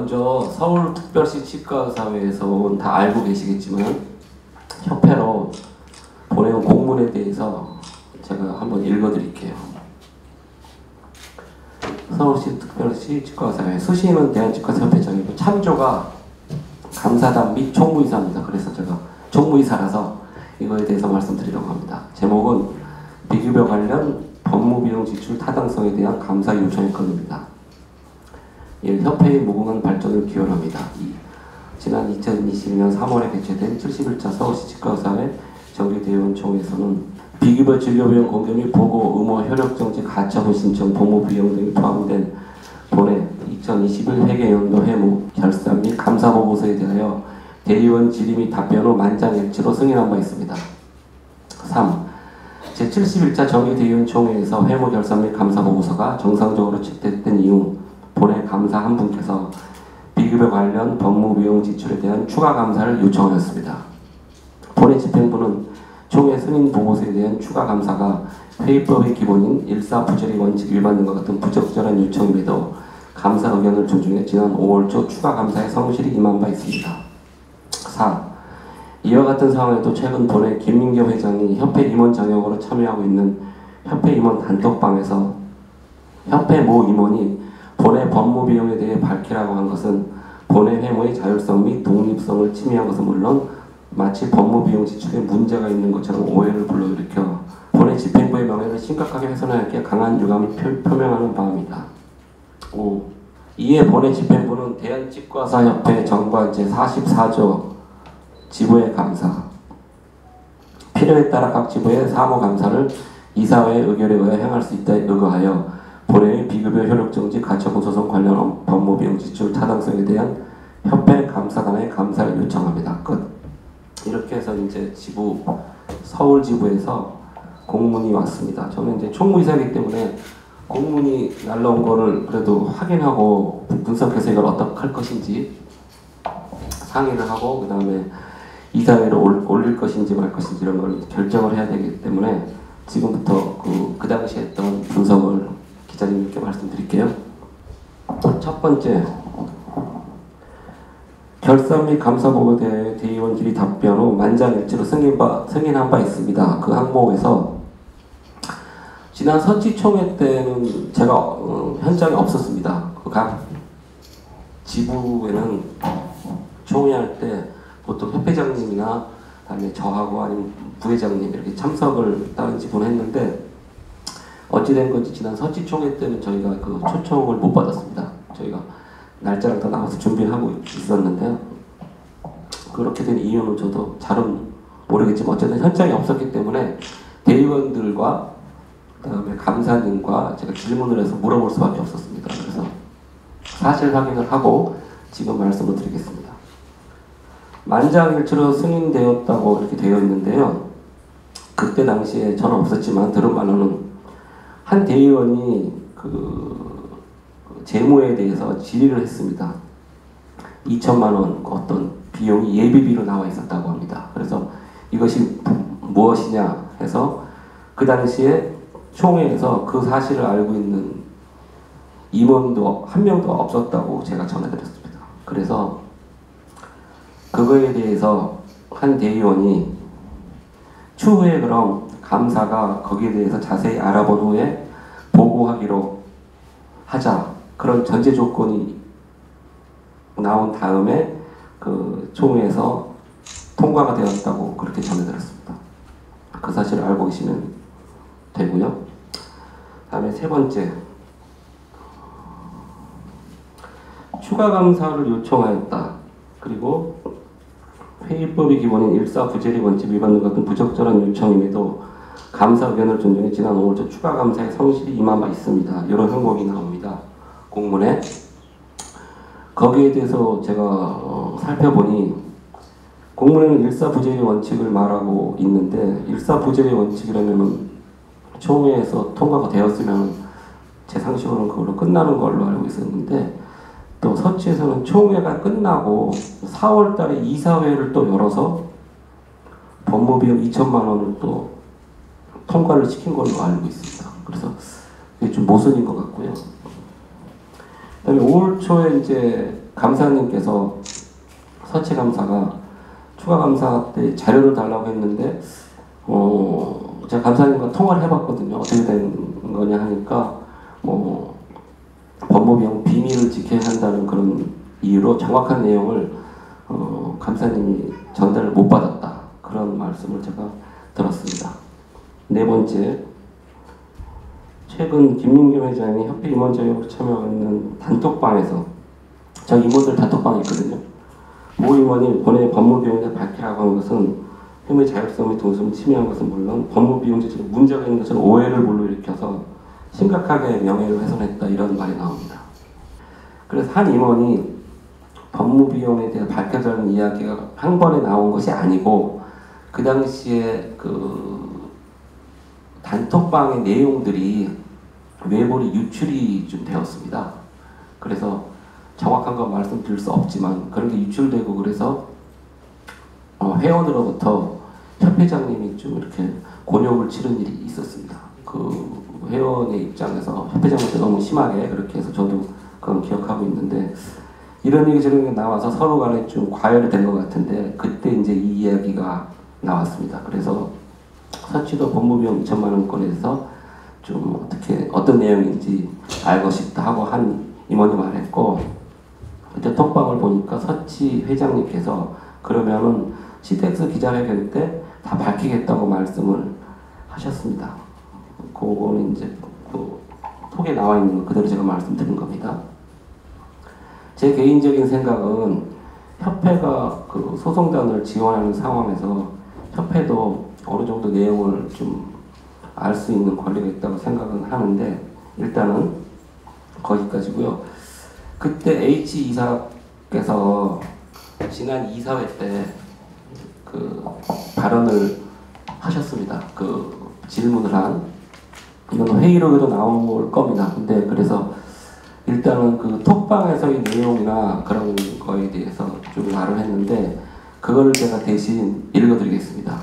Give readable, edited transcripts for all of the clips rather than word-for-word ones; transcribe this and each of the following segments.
먼저 서울특별시 치과의사회에서 다 알고 계시겠지만 협회로 보내온 공문에 대해서 제가 한번 읽어드릴게요. 서울시 특별시 치과의사회 수시는 대한치과협회장이고 참조가 감사단 및 총무이사입니다. 그래서 제가 총무이사라서 이거에 대해서 말씀드리려고 합니다. 제목은 비급여 관련 법무비용 지출 타당성에 대한 감사 요청의 건입니다. 협회의 무궁한 발전을 기원합니다. 지난 2022년 3월에 개최된 71차 서울시 치과의사회 정기대의원총회에서는 비급여 진료비용 공개 및 보고 의무 효력정지 가처분 신청 법무비용 등이 포함된 본회 2021 회계연도 회무 결산 및 감사보고서에 대하여 대의원 질의 및 답변 후 만장일치로 승인한 바 있습니다. 3. 제71차 정기대의원총회에서 회무 결산 및 감사보고서가 정상적으로 채택된 이후 본회 감사 한 분께서 비급여 관련 법무비용 지출에 대한 추가 감사를 요청하였습니다. 본회 집행부는 총회 승인 보고서에 대한 추가 감사가 회의법의 기본인 일사부재리 원칙 위반 등과 같은 부적절한 요청임에도 감사 의견을 존중해 지난 5월 초 추가 감사에 성실히 임한 바 있습니다. 4. 이와 같은 상황에도 최근 본회 김민겸 회장이 협회 임원 장역으로 참여하고 있는 협회 임원 단톡방에서 협회 모 임원이 본회 법무비용에 대해 밝히라고 한 것은 본회 회무의 자율성 및 독립성을 침해한 것은 물론 마치 법무비용 지출에 문제가 있는 것처럼 오해를 불러일으켜 본회 집행부의 명예를 심각하게 훼손하였기에 강한 유감을 표명하는 바입니다. 5. 이에 본회 집행부는 대한치과사협회 정관 제44조 지부의 감사 필요에 따라 각 지부의 사무감사를 이사회의 의결에 의해 행할 수 있다에 의거하여 본회의 비급여 효력정지 가처분 소송 관련 법무비용 지출 타당성에 대한 협회 감사단의 감사를 요청합니다. 끝. 이렇게 해서 이제 지부 서울 지부에서 공문이 왔습니다. 저는 이제 총무이사이기 때문에 공문이 날라온 거를 그래도 확인하고 분석해서 이걸 어떻게 할 것인지 상의를 하고 그 다음에 이사회로 올릴 것인지 말 것인지 이런 걸 결정을 해야 되기 때문에 지금부터 그 당시에 했던 분석을 기자님께 말씀드릴게요. 첫 번째, 결산 및 감사보고 대의원 질의 답변 후 만장일치로 승인한 바 있습니다. 그 항목에서 지난 서치총회 때는 제가 현장에 없었습니다. 각 지부에는 총회할 때 보통 협회장님이나 그다음에 저하고 아니면 부회장님 이렇게 참석을 다른 지부는 했는데 어찌된 건지 지난 서치총회 때는 저희가 그 초청을 못 받았습니다. 저희가 날짜를 다 나와서 준비를 하고 있었는데요. 그렇게 된 이유는 저도 잘은 모르겠지만 어쨌든 현장에 없었기 때문에 대의원들과 그다음에 감사님과 제가 질문을 해서 물어볼 수밖에 없었습니다. 그래서 사실 확인을 하고 지금 말씀을 드리겠습니다. 만장일치로 승인되었다고 이렇게 되어 있는데요. 그때 당시에 저는 없었지만 들은 말로는 한 대의원이 그 재무에 대해서 질의를 했습니다. 2천만 원 어떤 비용이 예비비로 나와 있었다고 합니다. 그래서 이것이 무엇이냐 해서 그 당시에 총회에서 그 사실을 알고 있는 임원도 한 명도 없었다고 제가 전해드렸습니다. 그래서 그거에 대해서 한 대의원이 추후에 그럼 감사가 거기에 대해서 자세히 알아본 후에 보고하기로 하자. 그런 전제 조건이 나온 다음에 그 총회에서 통과가 되었다고 그렇게 전해드렸습니다. 그 사실을 알고 계시면 되고요. 다음에 세 번째, 추가 감사를 요청하였다. 그리고 회의법의 기본인 일사부재리 원칙 위반 등 같은 부적절한 요청임에도 감사 의견을 존중해 지난 5월 초 추가 감사에 성실히 임한 바 있습니다. 이런 항목이 나옵니다. 공문에. 거기에 대해서 제가 살펴보니 공문에는 일사부재리 원칙을 말하고 있는데 일사부재리 원칙이라면 총회에서 통과가 되었으면 제 상식으로는 그걸로 끝나는 걸로 알고 있었는데 또 서치에서는 총회가 끝나고 4월 달에 이사회를 또 열어서 법무비용 2천만 원을 또 통과를 시킨 걸로 알고 있습니다. 그래서 이게 좀 모순인 것 같고요. 그다음에 5월 초에 이제 감사님께서 서치 감사가 추가 감사 때 자료를 달라고 했는데 제가 감사님과 통화를 해봤거든요. 어떻게 된 거냐 하니까 법무비용 비밀을 지켜야 한다는 그런 이유로 정확한 내용을 감사님이 전달을 못 받았다. 그런 말씀을 제가 들었습니다. 네 번째, 최근 김민겸 회장이 협회 임원 자격으로 참여하는 단톡방에서 저 임원들 단톡방이 있거든요. 모 임원이 본인의 법무비용에 밝히라고 하는 것은 힘의 자율성 및 동선을 침해한 것은 물론 법무비용제적으로 문제가 있는 것을 오해를 불러일으켜서 심각하게 명예를 훼손했다 이런 말이 나옵니다. 그래서 한 임원이 법무비용에 대해 밝혀달라는 이야기가 한 번에 나온 것이 아니고 그 당시에 그 단톡방의 내용들이 외부로 유출이 좀 되었습니다. 그래서 정확한 건 말씀드릴 수 없지만 그런 게 유출되고 그래서 회원으로부터 협회장님이 좀 이렇게 곤욕을 치른 일이 있었습니다. 그 회원의 입장에서 협회장한테 너무 심하게 그렇게 해서 저도 그건 기억하고 있는데 이런 얘기 저런 게 나와서 서로 간에 좀 과열이 된 것 같은데 그때 이제 이 이야기가 나왔습니다. 그래서 서치도 법무비용 2천만 원권에서 좀 어떤 내용인지 알고 싶다 하고 한 임원이 말했고 그때 톡방을 보니까 서치 회장님께서 그러면은 CTX 기자회견 때 다 밝히겠다고 말씀을 하셨습니다. 그거는 이제 그 톡에 나와 있는 거 그대로 제가 말씀드린 겁니다. 제 개인적인 생각은 협회가 그 소송단을 지원하는 상황에서 협회도 어느 정도 내용을 좀 알 수 있는 권리가 있다고 생각은 하는데 일단은 거기까지고요. 그때 H 이사께서 지난 이사회 때 그 발언을 하셨습니다. 그 질문을 한 이건 회의록에도 나올 겁니다. 근데 그래서 일단은 그 톡방에서의 내용이나 그런 거에 대해서 좀 말을 했는데 그거를 제가 대신 읽어드리겠습니다.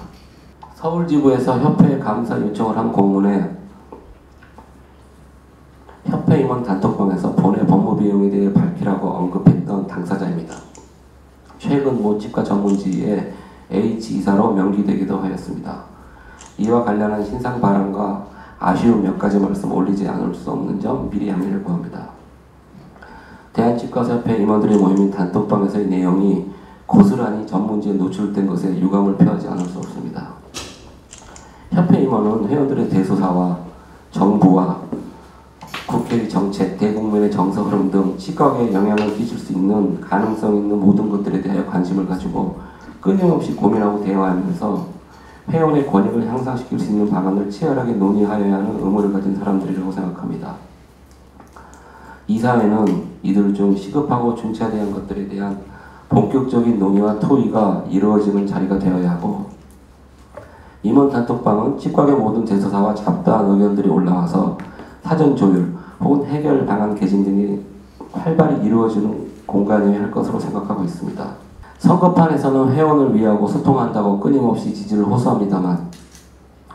서울지부에서 협회에 감사 요청을 한 공문에 협회 임원 단톡방에서 본회 법무비용에 대해 밝히라고 언급했던 당사자입니다. 최근 모 치과 전문지에 H 이사로 명기되기도 하였습니다. 이와 관련한 신상 발언과 아쉬운 몇 가지 말씀 올리지 않을 수 없는 점 미리 양해를 구합니다. 대한치과협회 임원들의 모임인 단톡방에서의 내용이 고스란히 전문지에 노출된 것에 유감을 표하지 않을 수 없습니다. 협회 임원은 회원들의 대소사와 정부와 국회의 정책, 대국민의 정서 흐름 등 치과계에 영향을 끼칠 수 있는 가능성 있는 모든 것들에 대하여 관심을 가지고 끊임없이 고민하고 대화하면서 회원의 권익을 향상시킬 수 있는 방안을 치열하게 논의하여야 하는 의무를 가진 사람들이라고 생각합니다. 이 사회는 이들 중 시급하고 중차대한 것들에 대한 본격적인 논의와 토의가 이루어지는 자리가 되어야 하고 임원 단톡방은 치과계 모든 대소사와 잡다한 의견들이 올라와서 사전 조율 혹은 해결 방안 개진 등이 활발히 이루어지는 공간이어야 할 것으로 생각하고 있습니다. 선거판에서는 회원을 위하고 소통한다고 끊임없이 지지를 호소합니다만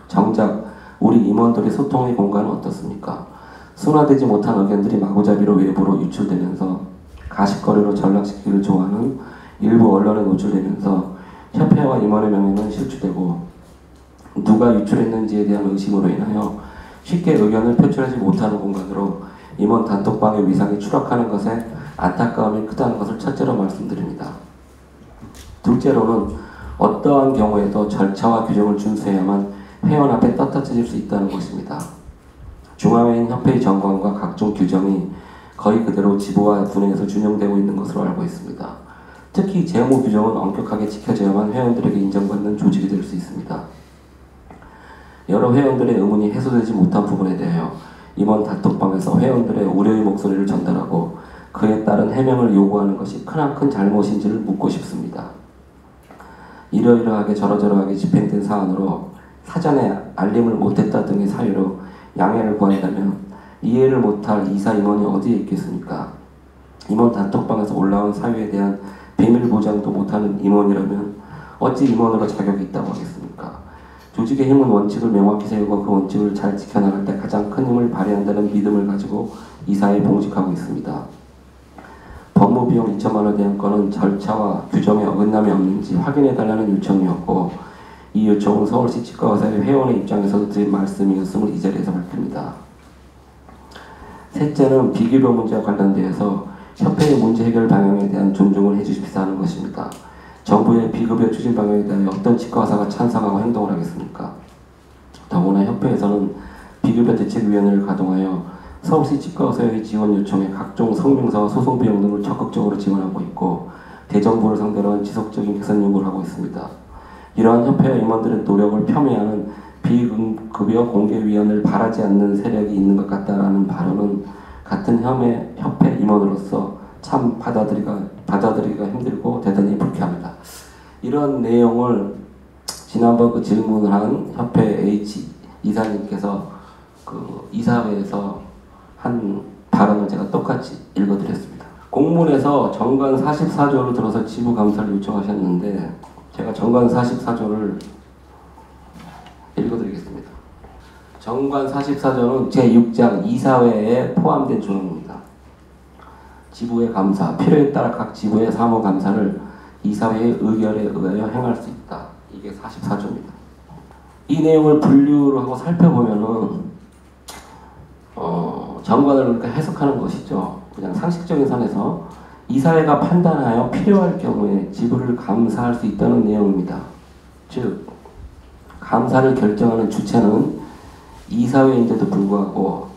정작 우리 임원들의 소통의 공간은 어떻습니까? 순화되지 못한 의견들이 마구잡이로 외부로 유출되면서 가십거리로 전락시키기를 좋아하는 일부 언론에 노출되면서 협회와 임원의 명예는 실추되고 누가 유출했는지에 대한 의심으로 인하여 쉽게 의견을 표출하지 못하는 공간으로 임원 단톡방의 위상이 추락하는 것에 안타까움이 크다는 것을 첫째로 말씀드립니다. 둘째로는 어떠한 경우에도 절차와 규정을 준수해야만 회원 앞에 떳떳해질 수 있다는 것입니다. 중앙회인 협회의 정관과 각종 규정이 거의 그대로 지부와 분회에서 준용되고 있는 것으로 알고 있습니다. 특히 재무 규정은 엄격하게 지켜져야만 회원들에게 인정받는 조직이 될 수 있습니다. 여러 회원들의 의문이 해소되지 못한 부분에 대하여 임원 단톡방에서 회원들의 우려의 목소리를 전달하고 그에 따른 해명을 요구하는 것이 크나큰 잘못인지를 묻고 싶습니다. 이러이러하게 저러저러하게 집행된 사안으로 사전에 알림을 못했다 등의 사유로 양해를 구한다면 이해를 못할 이사 임원이 어디에 있겠습니까? 임원 단톡방에서 올라온 사유에 대한 비밀 보장도 못하는 임원이라면 어찌 임원으로 자격이 있다고 하겠습니까? 조직의 힘은 원칙을 명확히 세우고 그 원칙을 잘 지켜나갈 때 가장 큰 힘을 발휘한다는 믿음을 가지고 이사에 봉직하고 있습니다. 법무비용 2천만 원에 대한 건은 절차와 규정에 어긋남이 없는지 확인해달라는 요청이었고, 이 요청은 서울시 치과의사회 회원의 입장에서도 드린 말씀이었음을 이 자리에서 밝힙니다. 셋째는 비급여 문제와 관련되어서 협회의 문제 해결 방향에 대한 존중을 해주십사 하는 것입니다. 정부의 비급여 추진 방향에 대하여 어떤 치과의사가 찬성하고 행동을 하겠습니까? 더구나 협회에서는 비급여 대책위원회를 가동하여 서울시 치과의사회 지원 요청에 각종 성명서와 소송 비용 등을 적극적으로 지원하고 있고, 대정부를 상대로 한 지속적인 개선 요구를 하고 있습니다. 이러한 협회와 임원들의 노력을 폄훼하는 비급여 공개위원회를 바라지 않는 세력이 있는 것 같다라는 발언은 같은 협회 임원으로서 참 받아들이기가 힘들고 대단히 불쾌합니다. 이런 내용을 지난번 그 질문을 한 협회 H 이사님께서 그 이사회에서 한 발언을 제가 똑같이 읽어드렸습니다. 공문에서 정관 44조를 들어서 지부 감사를 요청하셨는데, 제가 정관 44조를 읽어드리겠습니다. 정관 44조는 제6장 이사회에 포함된 조항입니다. 지부의 감사, 필요에 따라 각 지부의 사무 감사를 이사회의 의결에 의하여 행할 수 있다. 이게 44조입니다. 이 내용을 분류를 하고 살펴보면은 정관을 그렇게 해석하는 것이죠. 그냥 상식적인 선에서 이사회가 판단하여 필요할 경우에 지부를 감사할 수 있다는 내용입니다. 즉, 감사를 결정하는 주체는 이사회인데도 불구하고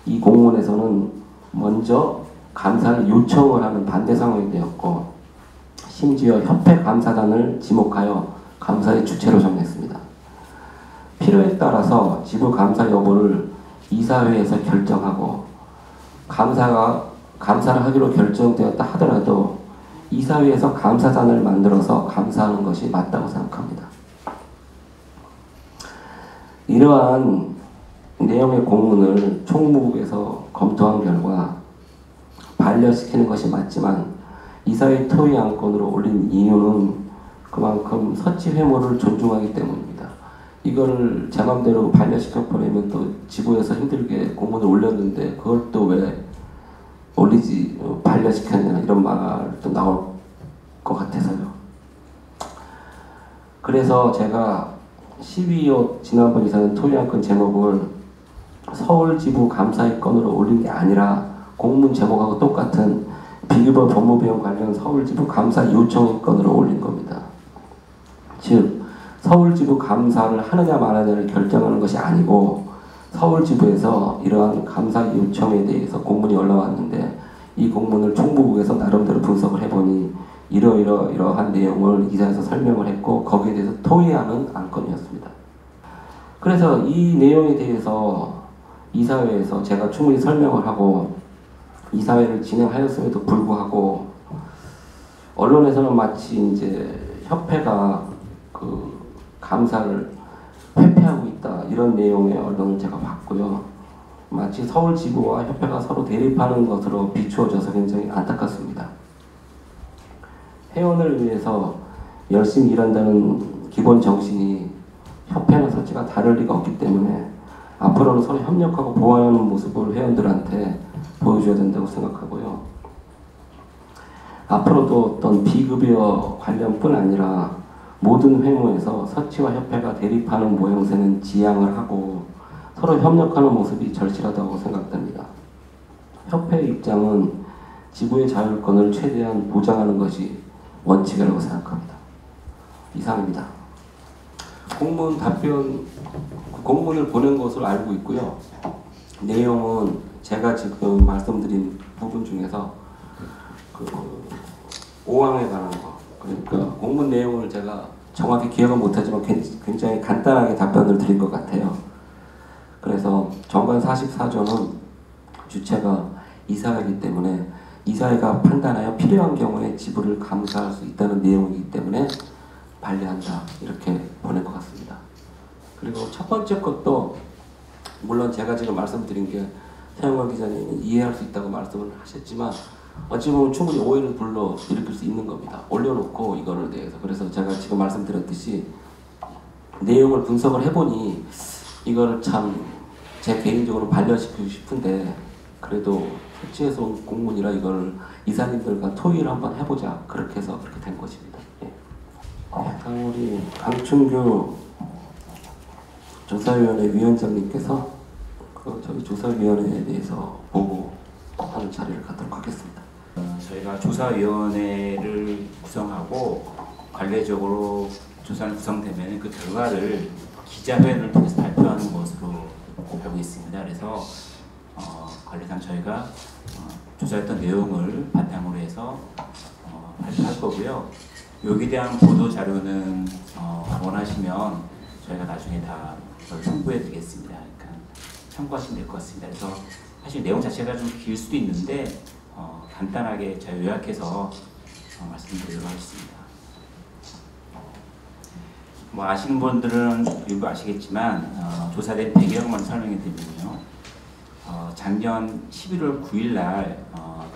이 공문에서는 먼저 감사를 요청을 하는 반대 상황이 되었고, 심지어 협회 감사단을 지목하여 감사의 주체로 정했습니다. 필요에 따라서 지부 감사 여부를 이사회에서 결정하고, 감사를 하기로 결정되었다 하더라도 이사회에서 감사단을 만들어서 감사하는 것이 맞다고 생각합니다. 이러한 내용의 공문을 총무국에서 검토한 결과 반려시키는 것이 맞지만 이사회 토의 안건으로 올린 이유는 그만큼 서치 회무를 존중하기 때문입니다. 이거를 제 맘대로 반려시켜 버리면 또 지부에서 힘들게 공문을 올렸는데 그걸 또 왜 올리지 반려시켰냐 이런 말도 나올 것 같아서요. 그래서 제가 12호 지난번 이사는 토의안건 제목을 서울지부 감사의 건으로 올린 게 아니라 공문 제목하고 똑같은 비급여 법무비용 관련 서울지부 감사 요청의 건으로 올린 겁니다. 즉 서울지부 감사를 하느냐 마느냐를 결정하는 것이 아니고, 서울지부에서 이러한 감사 요청에 대해서 공문이 올라왔는데 이 공문을 총무국에서 나름대로 분석을 해보니 이러한 내용을 이사에서 설명을 했고, 거기에 대해서 토의하는 안건이었습니다. 그래서 이 내용에 대해서 이사회에서 제가 충분히 설명을 하고 이사회를 진행하였음에도 불구하고 언론에서는 마치 이제 협회가 그 감사를 회피하고 있다 이런 내용의 언론을 제가 봤고요. 마치 서울지부와 협회가 서로 대립하는 것으로 비추어져서 굉장히 안타깝습니다. 회원을 위해서 열심히 일한다는 기본 정신이 협회나 서치가 다를 리가 없기 때문에 앞으로는 서로 협력하고 보완하는 모습을 회원들한테 보여줘야 된다고 생각하고요. 앞으로도 어떤 비급여 관련뿐 아니라 모든 회무에서 서치와 협회가 대립하는 모양새는 지양을 하고 서로 협력하는 모습이 절실하다고 생각됩니다. 협회의 입장은 지부의 자율권을 최대한 보장하는 것이 원칙이라고 생각합니다. 이상입니다. 공문을 보낸 것으로 알고 있고요. 내용은 제가 지금 말씀드린 부분 중에서 그 5항에 관한 거, 그러니까 공문 내용을 제가 정확히 기억은 못하지만 굉장히 간단하게 답변을 드린 것 같아요. 그래서 정관 44조는 주체가 이사회이기 때문에 이사회가 판단하여 필요한 경우에 지부를 감사할 수 있다는 내용이기 때문에 반려한다 이렇게 보낸 것 같습니다. 그리고 첫 번째 것도 물론 제가 지금 말씀드린 게 최영걸 기자님이 이해할 수 있다고 말씀을 하셨지만 어찌 보면 충분히 오해를 불러 일으킬 수 있는 겁니다. 올려놓고 이거를 대해서. 그래서 제가 지금 말씀드렸듯이 내용을 분석을 해보니 이거를 참 제 개인적으로 반려시키고 싶은데 그래도 설치해서 온 공문이라 이걸 이사님들과 토의를 한번 해보자, 그렇게 해서 그렇게 된 것입니다. 예. 우리 강춘규 조사위원회 위원장님께서 저희 조사위원회에 대해서 보고하는 자리를 갖도록 하겠습니다. 저희가 조사위원회를 구성하고 관례적으로 조사는 구성되면 그 결과를 기자회견을 통해서 발표하는 것으로 알고 있습니다. 그래서 관례상 저희가 조사했던 내용을 바탕으로 해서 발표할 거고요. 여기에 대한 보도 자료는 원하시면 저희가 나중에 다 송부해 드리겠습니다. 그러니까 참고하시면 될 것 같습니다. 그래서 사실 내용 자체가 좀 길 수도 있는데 간단하게 제가 요약해서 말씀드리도록 하겠습니다. 뭐 아시는 분들은 일부 아시겠지만 조사된 배경만 설명해 드리면요. 작년 11월 9일 날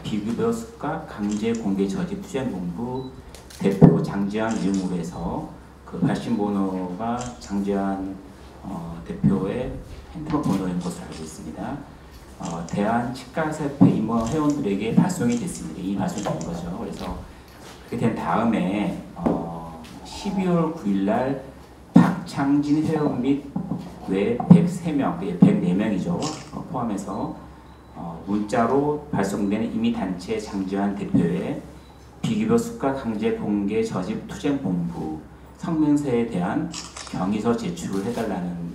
비급여 수가 강제 공개 저지 투쟁본부 대표 장지환 이름으로 해서 그 발신 번호가 장지환 대표의 핸드폰 번호인 것으로 알고 있습니다. 대한치과협회 임원 회원들에게 발송이 됐습니다. 이미 발송이 된 거죠. 그래서 그렇게 된 다음에 12월 9일 날 박창진 회원 및 외 103명, 104명이죠. 포함해서 문자로 발송된 이미 단체 장지환 대표의 비급여 수가 강제 공개 저집 투쟁 본부 성명서에 대한 경위서 제출을 해달라는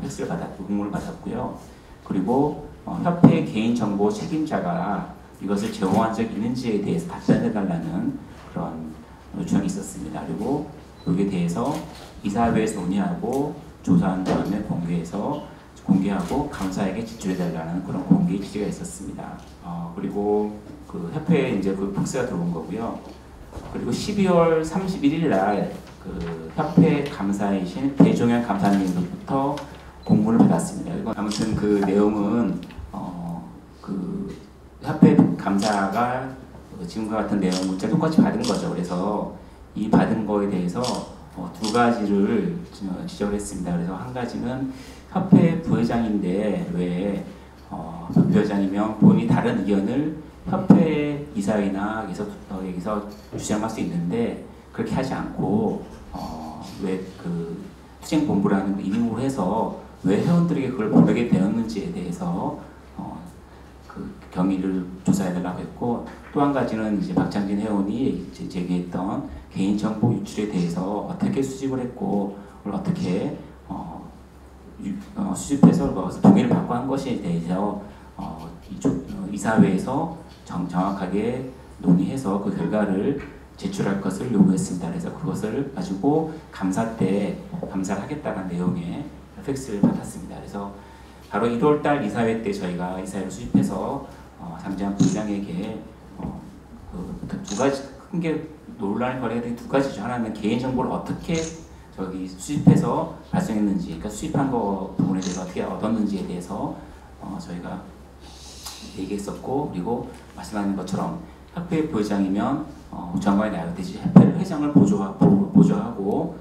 팩스를 받았고 공문을 받았고요. 그리고 협회 개인정보 책임자가 이것을 제공한 적이 있는지에 대해서 답변해달라는 그런 요청이 있었습니다. 그리고 여기에 대해서 이사회에서 논의하고 조사한 다음에 공개하고 감사에게 제출해달라는 그런 공개 지시가 있었습니다. 그리고 그 협회에 이제 그 팩스가 들어온 거고요. 그리고 12월 31일 날 그 협회 감사이신 배종현 감사님으로부터 공문을 받았습니다. 아무튼 그 내용은 그 협회 감사가 지금과 같은 내용 문자 똑같이 받은 거죠. 그래서 이 받은 거에 대해서 두 가지를 지적을 했습니다. 그래서 한 가지는 협회 부회장인데 왜 부회장이면 본인이 다른 의견을 협회 이사회나 여기서 주장할 수 있는데 그렇게 하지 않고 왜 그 투쟁본부라는 이름으로 해서 왜 회원들에게 그걸 보내게 되었는지에 대해서 그 경위를 조사해달라고 했고, 또 한 가지는 이제 박창진 회원이 제기했던 개인정보 유출에 대해서 어떻게 수집을 했고 그걸 어떻게 수집해서 동의를 받고 한 것에 대해서 이사회에서 정확하게 논의해서 그 결과를 제출할 것을 요구했습니다. 그래서 그것을 가지고 감사 때 감사를 하겠다는 내용의 팩스를 받았습니다. 그래서 바로 1월달 이사회 때 저희가 이사회를 수집해서 장지환 부회장에게 두 가지 큰 게 논란이 벌어진 두 가지죠. 하나는 개인 정보를 어떻게 수집해서 발송했는지, 그러니까 수집한 거 부분에 대해서 어떻게 얻었는지에 대해서 저희가 얘기했었고, 그리고 말씀하신 것처럼 협회 부회장이면 장관이 나야 되지 협회 회장을 보조하고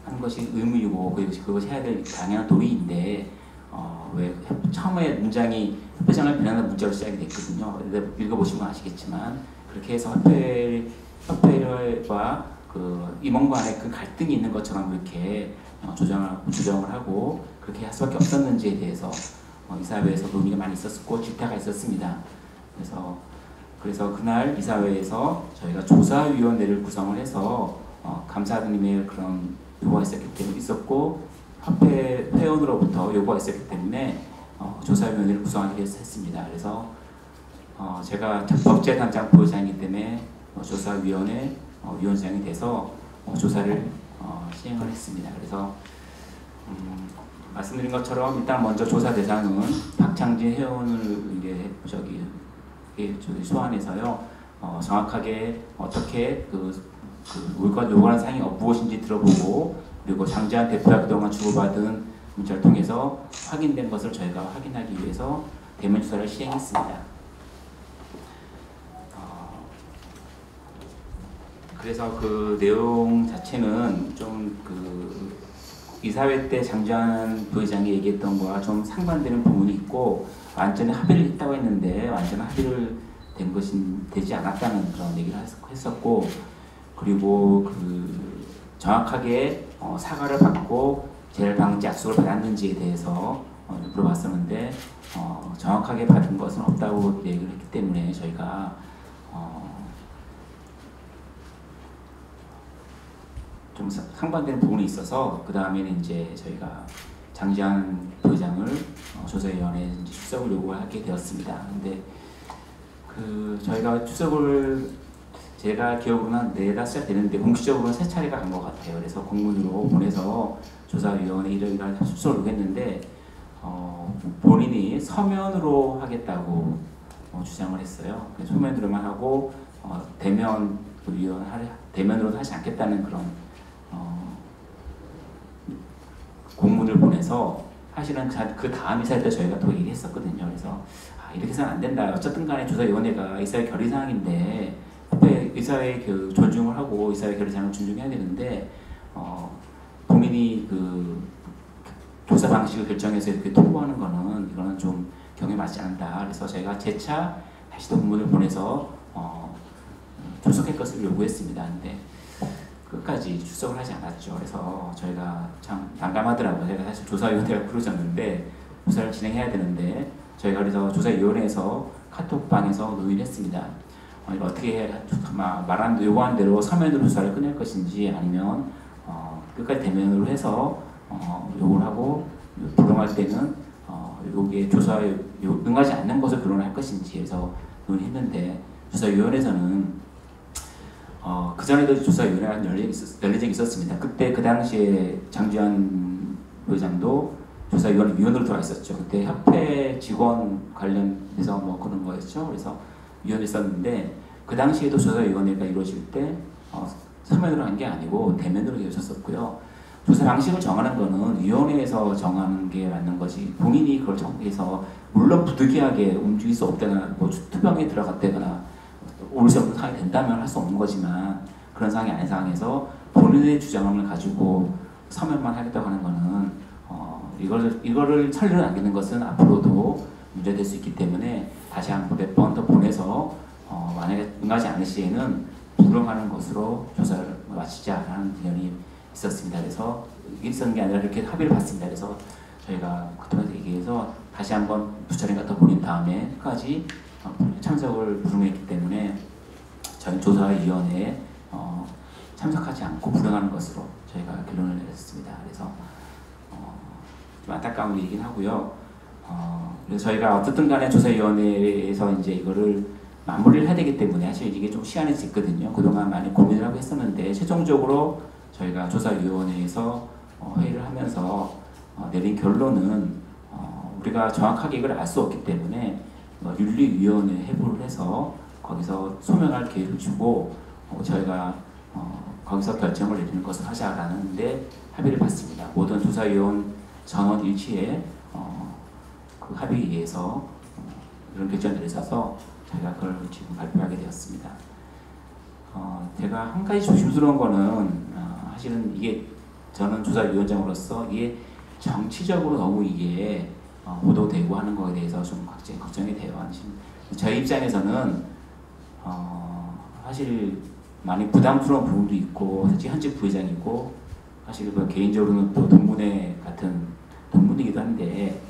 하는 것이 의무이고 그것이 해야 될 당연한 도리인데 왜 처음에 문장이 협회장을 비난하는 문자로 시작이 됐거든요. 읽어보시면 아시겠지만 그렇게 해서 협회와 그 임원 간에 그 갈등이 있는 것처럼 이렇게 조정을 하고 그렇게 할 수밖에 없었는지에 대해서 이사회에서 논의가 많이 있었고 질타가 있었습니다. 그래서 그날 이사회에서 저희가 조사위원회를 구성을 해서 감사님의 그런 요구가 있었고 협회 회원으로부터 요구가 있었기 때문에 조사위원회를 구성하기로 했습니다. 그래서 제가 법제단장 부회장이기 때문에 조사위원회 위원장이 돼서 조사를 시행을 했습니다. 그래서 말씀드린 것처럼 일단 먼저 조사 대상은 박창진 회원을 이제 소환해서요. 정확하게 어떻게 물건 요구하는 사항이 무엇인지 들어보고, 그리고 장지환 대표가 그동안 주고받은 문자를 통해서 확인된 것을 저희가 확인하기 위해서 대면 조사를 시행했습니다. 그래서 그 내용 자체는 좀 이사회 때 장주환 부회장이 얘기했던 거와 좀 상반되는 부분이 있고 완전히 합의를 했다고 했는데 완전 합의를 된 것이 되지 않았다는 그런 얘기를 했었고 그리고 그 정확하게 사과를 받고 재발 방지 약속을 받았는지에 대해서 물어봤었는데 정확하게 받은 것은 없다고 얘기를 했기 때문에 저희가 좀 상반되는 부분이 있어서 그 다음에는 이제 저희가 장지환 부회장을 조사위원회에 출석을 요구하게 되었습니다. 근데 그 저희가 출석을 제가 기억으로는 한 4-5살 되는데 공식적으로는 3차례가 간 것 같아요. 그래서 공문으로 보내서 조사위원회 이러이러한 출석을 요구했는데 본인이 서면으로 하겠다고 주장을 했어요. 서면으로만 하고 대면으로는 하지 않겠다는 그런 공문을 보내서 사실은 그 다음 이사회 때 저희가 또 얘기했었거든요. 그래서 이렇게 해서는 안 된다. 어쨌든 간에 조사위원회가 이사회 결의사항인데 의사회 그 존중을 하고 의사회 결의사항을 존중해야 되는데 본인이 그 조사 방식을 결정해서 이렇게 통보하는 거는 이거는 좀 경에 맞지 않는다. 그래서 저희가 재차 다시 또 공문을 보내서 출석할 것을 요구했습니다. 근데 끝까지 출석을 하지 않았죠. 그래서 저희가 참 난감하더라고요. 제가 사실 조사위원회가 부르졌는데 조사를 진행해야 되는데 저희가 그래서 조사위원회에서 카톡방에서 논의를 했습니다. 이거 어떻게 요구한 대로 서면으로 조사를 끝낼 것인지 아니면 끝까지 대면으로 해서 요구를 하고 불응할 때는 여기에 조사에 응하지 않는 것을 변론할 것인지 해서 논의했는데 조사위원회에서는 그 전에도 조사위원회가 열린 적이 있었습니다. 그때 그 당시에 장주환 부회장도 조사위원회 위원으로 들어와 있었죠. 그때 협회 직원 관련해서 뭐 그런 거였죠. 그래서 위원회 있었는데 그 당시에도 조사위원회가 이루어질 때 서면으로 한 게 아니고 대면으로 이루어졌었고요. 조사 방식을 정하는 거는 위원회에서 정하는 게 맞는 것이 본인이 그걸 정해서 물론 부득이하게 움직일 수 없다거나 뭐 투병에 들어갔다거나 올 수 없는 상황이 된다면 할 수 없는 거지만 그런 상황이 아닌 상황에서 본인의 주장을 가지고 서면만 하겠다고 하는 거는 이거를 설례를 남기는 것은 앞으로도 문제될 수 있기 때문에 다시 한번 몇 번 더 보내서 만약에 응하지 않을 시에는 불응하는 것으로 조사를 마치자라는 의견이 있었습니다. 그래서 이게 있었는 게 아니라 이렇게 합의를 봤습니다. 그래서 저희가 그동안 얘기해서 다시 한번 2차례가 더 보낸 다음에 끝까지 참석을 불응했기 때문에 저희 조사위원회에 참석하지 않고 불응하는 것으로 저희가 결론을 내렸습니다. 그래서 좀 안타까운 일이긴 하고요. 그래서 저희가 어쨌든 간에 조사위원회에서 이제 이거를 마무리를 해야 되기 때문에 사실 이게 좀 시간이 있거든요. 그동안 많이 고민을 하고 했었는데 최종적으로 저희가 조사위원회에서 회의를 하면서 내린 결론은 우리가 정확하게 이걸 알 수 없기 때문에 윤리위원회 해부를 해서 거기서 소명할 기회를 주고 저희가 거기서 결정을 내리는 것을 하자라는데 합의를 봤습니다. 모든 조사위원 전원 일치에 그 합의에 의해서 이런 결정을 내려서 저희가 그걸 지금 발표하게 되었습니다. 제가 한 가지 조심스러운 거는 사실은 이게 저는 조사위원장으로서 이게 정치적으로 너무 이게 보도되고 하는 거에 대해서 좀 걱정이 돼요. 저희 입장에서는 사실 많이 부담스러운 부분도 있고 사실 현직 부회장이고 사실 개인적으로는 또 동문회 같은 동문이기도 한데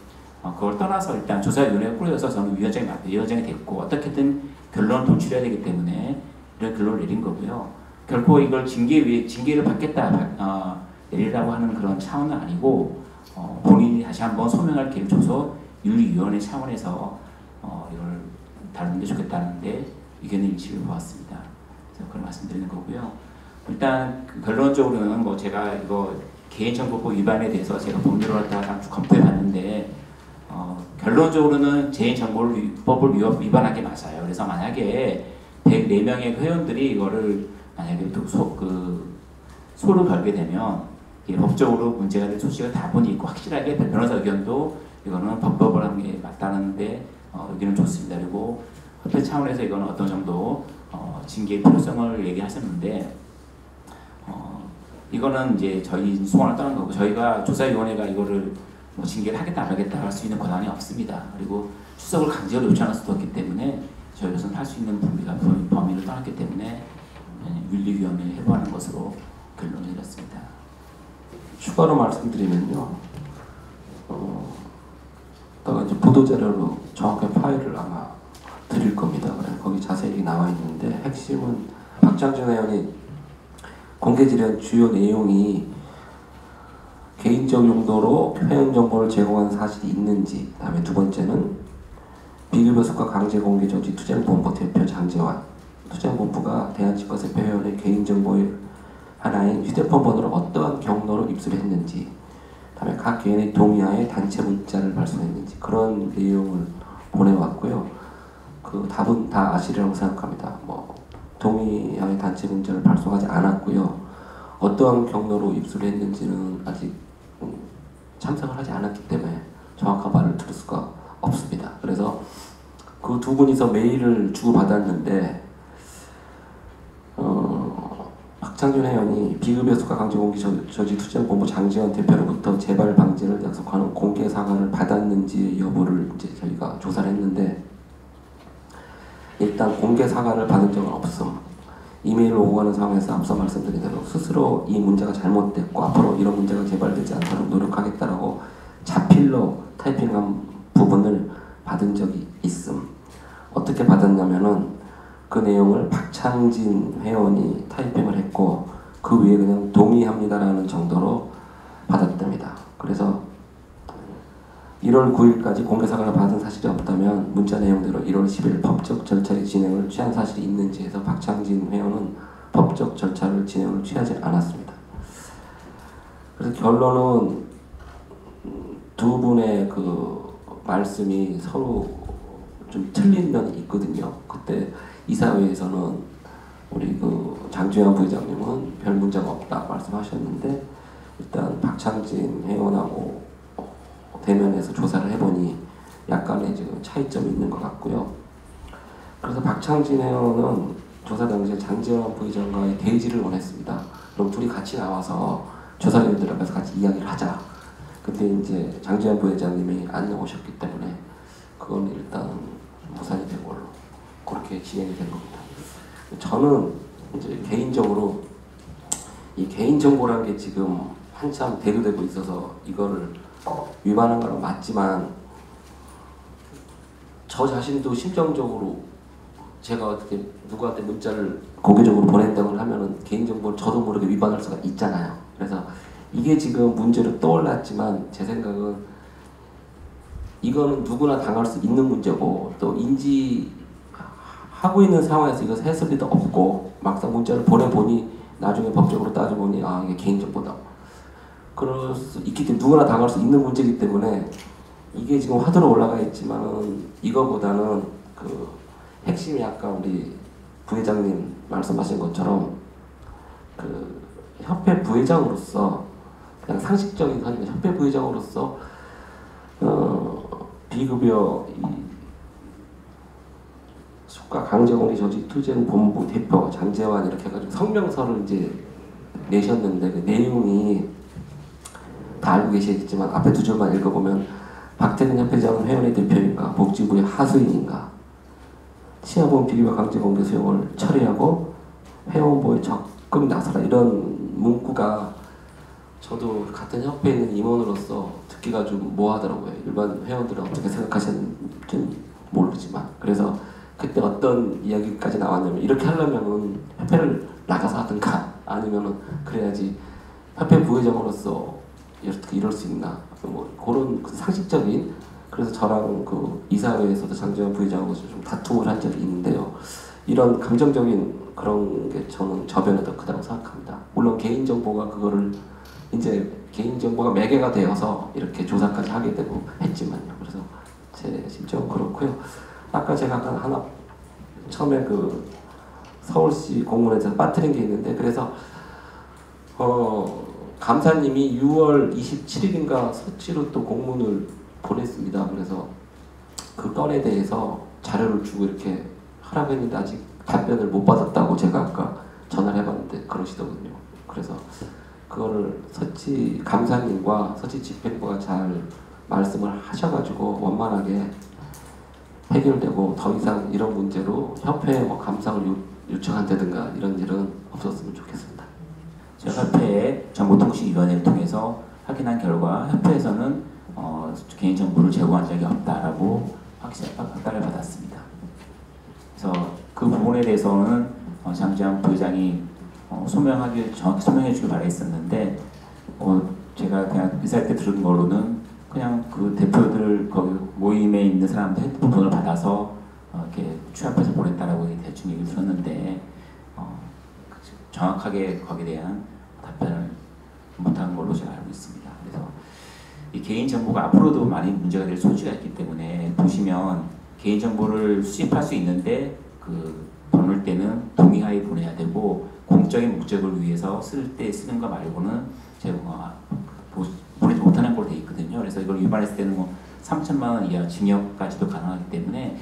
그걸 떠나서 일단 조사위원회가 꾸려져서 저는 위원장이 됐고 어떻게든 결론을 도출해야 되기 때문에 이런 결론을 내린 거고요. 결코 이걸 징계를 받겠다 내리라고 하는 그런 차원은 아니고 본인이 다시 한번 소명할 기회를 줘서 윤리위원회 차원에서 이걸 다루는 게 좋겠다는데 의견의 일치를 보았습니다. 그래서 그걸 말씀드리는 거고요. 일단 결론적으로는 뭐 제가 이거 개인정보법 위반에 대해서 제가 법률을 갖다가 검토해 봤는데 결론적으로는 개인정보법을 위반한 게 맞아요. 그래서 만약에 104명의 회원들이 이거를 만약에 또 소를 걸게 되면 이게 법적으로 문제가 될 소지가 다분히 있고 확실하게 변호사 의견도 이거는 법법을 하는 게 맞다는데 의견은 좋습니다. 그리고 협회 차원에서 이거는 어떤 정도 징계의 필요성을 얘기하셨는데 이거는 이제 저희 소관을 떠난 거고 저희가 조사위원회가 이거를 뭐 징계를 하겠다 안 하겠다 할 수 있는 권한이 없습니다. 그리고 수석을 강제로 요청할 수도 없기 때문에 저희로서는 할 수 있는 범위를 떠났기 때문에 윤리위원회에 해부하는 것으로 결론을 내렸습니다. 추가로 말씀드리면요. 다가 이제 보도자료로 정확한 파일을 아마 드릴 겁니다. 그래서 거기 자세히 나와 있는데 핵심은 박창준 의원이 공개 질의한 주요 내용이 개인적 용도로 회원 정보를 제공한 사실이 있는지, 그다음에 두 번째는 비급여 수가 강제 공개 조직 투쟁본부 대표 장재환, 투쟁본부가 대한치과센터 회원의 개인정보의 하나인 휴대폰 번호를 어떠한 경로로 입수했는지, 그다음에 각 개인의 동의하에 단체 문자를 발송했는지 그런 내용을 보내왔고요. 그 답은 다 아시리라고 생각합니다. 뭐 동의하에 단체 문자를 발송하지 않았고요. 어떠한 경로로 입수를 했는지는 아직 참석을 하지 않았기 때문에 정확한 말을 들을 수가 없습니다. 그래서 그 두 분이서 메일을 주고받았는데 박창준 의원이 비급여 수가 강제 공개 저지 투쟁본부 장재환 대표로부터 재발 방지를 약속하는 공개 사과를 받았는지 여부를 이제 저희가 조사를 했는데 일단 공개 사과를 받은 적은 없음. 이메일을 오고 가는 상황에서 앞서 말씀드린 대로 스스로 이 문제가 잘못됐고 앞으로 이런 문제가 재발되지 않도록 노력하겠다라고 자필로 타이핑한 부분을 받은 적이 있음. 어떻게 받았냐면은 그 내용을 박창진 회원이 타이핑을 했고 그 위에 그냥 동의합니다라는 정도로 받았답니다. 그래서 1월 9일까지 공개 사과를 받은 사실이 없다면 문자 내용대로 1월 10일 법적 절차의 진행을 취한 사실이 있는지 해서 박창진 회원은 법적 절차를 진행을 취하지 않았습니다. 그래서 결론은 두 분의 그 말씀이 서로 좀 틀린 면이 있거든요. 그때 이사회에서는 우리 그 장주현 부회장님은 별 문제가 없다 말씀하셨는데 일단 박창진 회원하고 대면에서 조사를 해보니 약간의 지금 차이점이 있는 것 같고요. 그래서 박창진 회원은 조사 당시에 장재환 부회장과의 대지를 원했습니다. 그럼 둘이 같이 나와서 조사위원들 앞에서 같이 이야기를 하자. 그때 이제 장재환 부회장님이 안 나오셨기 때문에 그건 일단 무산이 된 걸로 그렇게 진행이 된 겁니다. 저는 이제 개인적으로 이 개인정보라는 게 지금 한참 대두되고 있어서 이거를 위반한 건 맞지만 저 자신도 심정적으로 제가 어떻게 누구한테 문자를 공개적으로 보낸다고 하면은 개인정보를 저도 모르게 위반할 수가 있잖아요. 그래서 이게 지금 문제로 떠올랐지만 제 생각은 이거는 누구나 당할 수 있는 문제고 또 인지하고 있는 상황에서 이거 했을 리도 없고 막상 문자를 보내보니 나중에 법적으로 따져보니 아 이게 개인정보다 그럴 수 있기 때문에 누구나 당할 수 있는 문제이기 때문에 이게 지금 화두로 올라가 있지만은 이거보다는 그 핵심이 아까 우리 부회장님 말씀하신 것처럼 그 협회 부회장으로서 그냥 상식적인 사실 협회 부회장으로서 비급여 수가 강제공개 조직 투쟁 본부 대표 장재환 이렇게 해가지고 성명서를 이제 내셨는데 그 내용이 다 알고 계시겠지만 앞에 두 줄만 읽어보면 박태근 협회장은 회원의 대표인가 복지부의 하수인인가 시아본 비급여 강제공개 수용을 처리하고 회원보에 적극 나서라 이런 문구가 저도 같은 협회에 있는 임원으로서 듣기가 좀 뭐하더라고요. 일반 회원들은 어떻게 생각하시는지 모르지만 그래서 그때 어떤 이야기까지 나왔냐면 이렇게 하려면은 협회를 나가서 하든가 아니면은 그래야지 협회 부회장으로서 어떻게 이럴 수 있나 뭐 그런 그 상식적인 그래서 저랑 그 이사회에서도 장재환 부회장하고 좀 다툼을 한 적이 있는데요. 이런 감정적인 그런 게 저는 저변에 더 크다고 생각합니다. 물론 개인정보가 그거를 이제 개인정보가 매개가 되어서 이렇게 조사까지 하게 되고 했지만요. 그래서 제 심정은 그렇고요. 아까 제가 하나 처음에 그 서울시 공문에서 빠뜨린 게 있는데 그래서 감사님이 6월 27일인가 서치로 또 공문을 보냈습니다. 그래서 그 건에 대해서 자료를 주고 이렇게 하라고 했는데 아직 답변을 못 받았다고 제가 아까 전화를 해봤는데 그러시더군요. 그래서 그거를 서치 감사님과 서치 집행부가 잘 말씀을 하셔가지고 원만하게 해결되고 더 이상 이런 문제로 협회에 뭐 감사를 요청한다든가 이런 일은 없었으면 좋겠습니다. 저희 협회의 정보통신위원회를 통해서 확인한 결과 협회에서는 개인정보를 제공한 적이 없다라고 확답을 받았습니다. 그래서 그 부분에 대해서는 장재환 부회장이 정확히 소명해 주길 바랬었는데 제가 그냥 의사할 때 들은 거로는 그냥 그 대표들 거기 모임에 있는 사람들 핸드폰 번호를 받아서 이렇게 취합해서 보냈다라고 대충 얘기를 들었는데 정확하게 거기에 대한 답변을 못한 걸로 제가 알고 있습니다. 그래서 이 개인정보가 앞으로도 많이 문제가 될 소지가 있기 때문에 보시면 개인정보를 수집할 수 있는데 그 보낼 때는 동의하에 보내야 되고 공적인 목적을 위해서 쓸 때 쓰는 거 말고는 제가 보내지 못하는 걸로 돼 있거든요. 그래서 이걸 위반했을 때는 뭐 3천만 원 이하 징역까지도 가능하기 때문에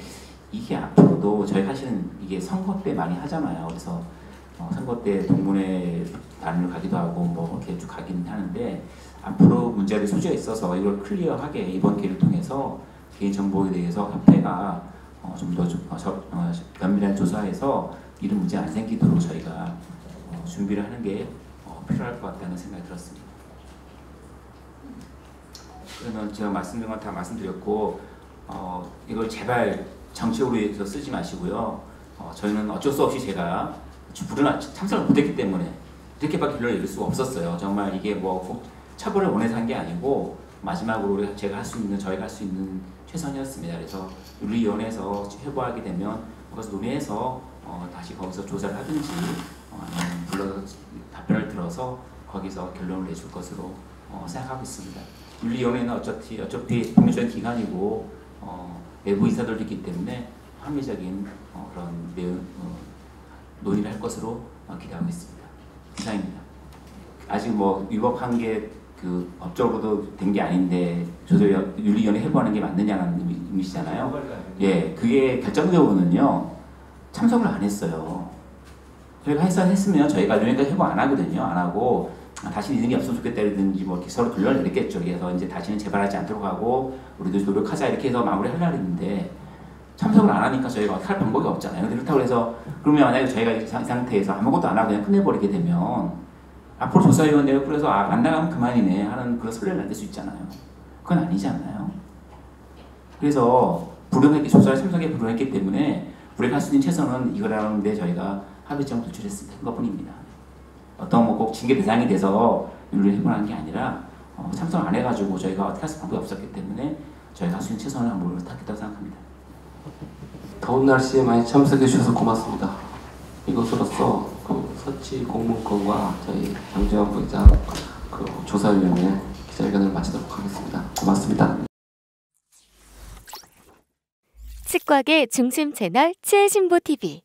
이게 앞으로도 저희 사실은 이게 선거 때 많이 하잖아요. 그래서 선거 때 동문회 단을 가기도 하고 뭐 이렇게 쭉 가긴 하는데 앞으로 문제가 될 소지가 있어서 이걸 클리어하게 이번 기회를 통해서 개인정보에 대해서 협회가 좀 더 면밀한 조사해서 이런 문제 안 생기도록 저희가 준비를 하는 게 필요할 것 같다는 생각이 들었습니다. 그러면 제가 말씀드린 건 다 말씀드렸고 이걸 제발 정책으로 해서 쓰지 마시고요. 저희는 어쩔 수 없이 제가 참석을 못했기 때문에 이렇게밖에 결론을 내릴 수가 없었어요. 정말 이게 뭐 처벌을 원해서 한 게 아니고 마지막으로 저희가 할 수 있는 최선이었습니다. 그래서 윤리위원회에서 회부하게 되면 거기서 논의해서 다시 거기서 조사를 하든지 아니면 불러서 답변을 들어서 거기서 결론을 내줄 것으로 생각하고 있습니다. 윤리위원회는 어차피 독립적인 기관이고 내부 인사들도 있기 때문에 합리적인 그런 논의를 할 것으로 기대하고 있습니다. 이상입니다. 아직 뭐 위법한 게 그 법적으로도 된 게 아닌데 윤리위원회 회부하는 게 맞느냐는 의미시잖아요. 예, 그게 결정적으로는요 참석을 안 했어요. 저희가 했으면 저희가 윤리위원회 회부 안 하거든요. 안 하고 다시 이런 게 없으면 좋겠다든지 뭐 서로 결론을 내렸겠죠. 그래서 이제 다시는 재발하지 않도록 하고 우리도 노력하자 이렇게 해서 마무리하려고 했는데 참석을 안 하니까 저희가 할 방법이 없잖아요. 근데 그렇다고 해서 그러면 만약에 저희가 이 상태에서 아무것도 안 하고 그냥 끝내버리게 되면 앞으로 조사위원회가 그래서 안 나가면 그만이네 하는 그런 설레를 만들 수 있잖아요. 그건 아니잖아요. 그래서 조사에 참석에 불응했기 때문에 우리가 할 수 있는 최선은 이거라는데 저희가 합의점을 도출했습니다. 그것뿐입니다. 어떤 뭐 꼭 징계 대상이 돼서 윤리를 해보라는 게 아니라 참석 안 해가지고 저희가 어떻게 할 수 방법이 없었기 때문에 저희가 할 수 있는 최선을 한번 부탁했다고 생각합니다. 더운 날씨에 많이 참석해 주셔서 고맙습니다. 이것으로써 그 서치 공문권과 저희 장재환 부회장 그 조사위원회 기자회견을 마치도록 하겠습니다. 고맙습니다. 치과계 중심 채널 치해신보 TV